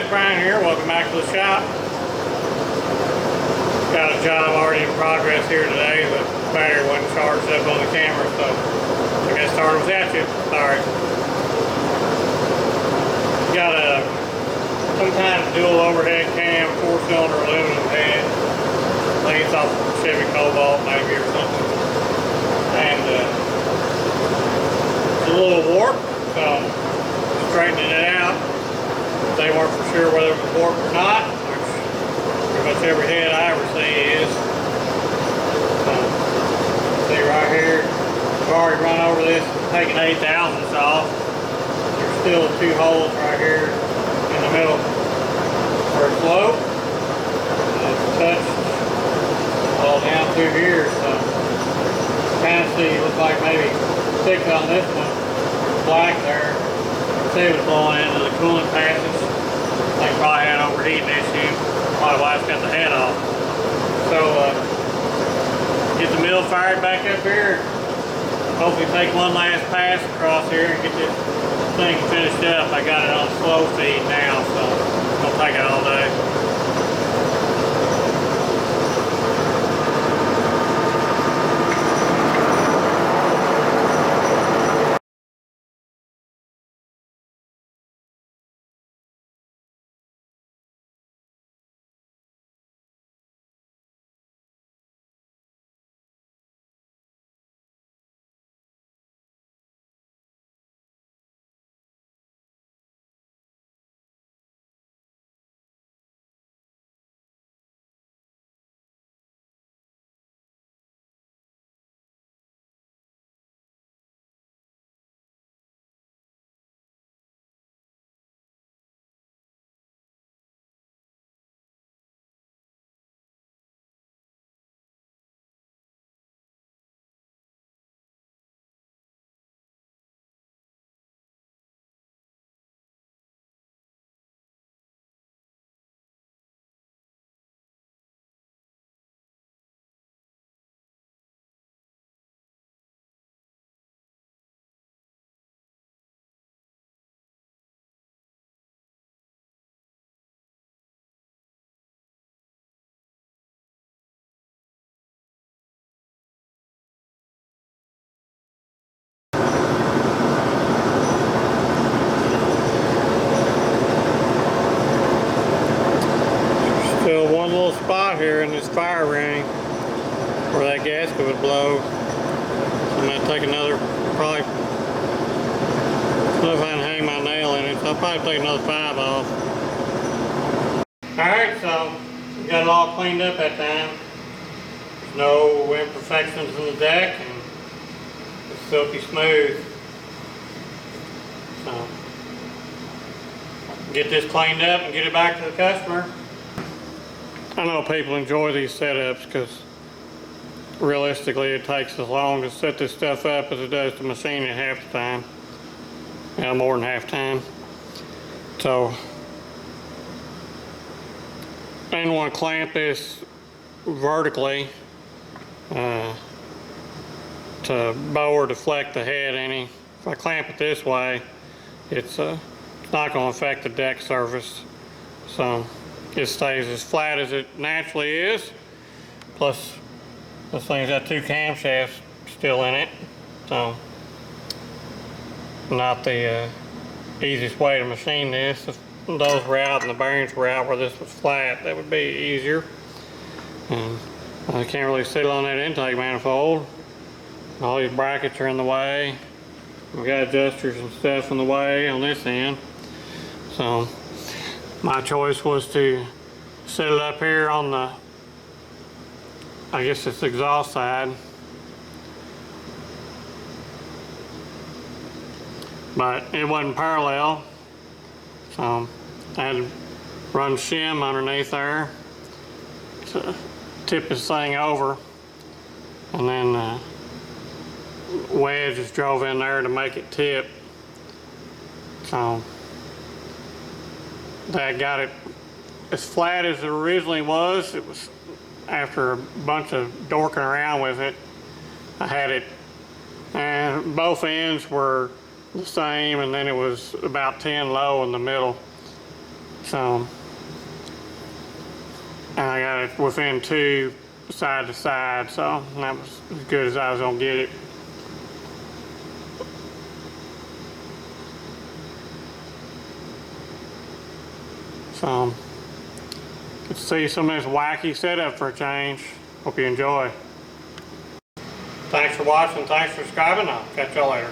guys, Brian here. Welcome back to the shop. Got a job already in progress here today. The battery wasn't charged up on the camera, so I got started without you. Sorry. Got a sometimes dual overhead cam, 4-cylinder aluminum head. I think it's off Chevy Cobalt maybe or something. And it's a little warped, so straightening it out. They weren't for sure whether it was warped or not, which pretty much every head I ever see is. See right here, I've already run over this, taking 8/1000ths off. There's still 2 holes right here in the middle for a float. It's touched all down through here, so kind of see, looks like maybe 6 on this one, black there. See it was blowing into the coolant passage. I think probably had an overheating issue. Probably why it's got the head off. So get the mill fired back up here. Hopefully take one last pass across here and get this thing finished up. I got it on slow feed now, so it'll take it all day. Still one little spot here in this fire ring where that gasket would blow. So I'm going to take another, probably, see if I can hang my nail in it. So I'll probably take another 5 off. Alright, so we got it all cleaned up that time. There's no imperfections in the deck and it's silky smooth. So get this cleaned up and get it back to the customer. I know people enjoy these setups because realistically it takes as long to set this stuff up as it does to machine it half the time. Yeah, more than half time. So I didn't want to clamp this vertically to bow or deflect the head any. If I clamp it this way, it's not going to affect the deck surface. So it stays as flat as it naturally is. Plus, this thing's got 2 camshafts still in it. So, not the easiest way to machine this. If those were out and the bearings were out where this was flat, that would be easier. And I can't really sit on that intake manifold. All these brackets are in the way. We've got adjusters and stuff in the way on this end. So, my choice was to set it up here on the, I guess it's the exhaust side. But it wasn't parallel. So I had to run shim underneath there to tip this thing over. And then wedge just drove in there to make it tip. So that got it as flat as it originally was. It was after a bunch of dorking around with it. I had it, and both ends were the same, and then it was about 10 low in the middle. So, and I got it within 2 side to side, so that was as good as I was gonna get it. So, get to see some of this wacky setup for a change. Hope you enjoy. Thanks for watching, thanks for subscribing, I'll catch y'all later.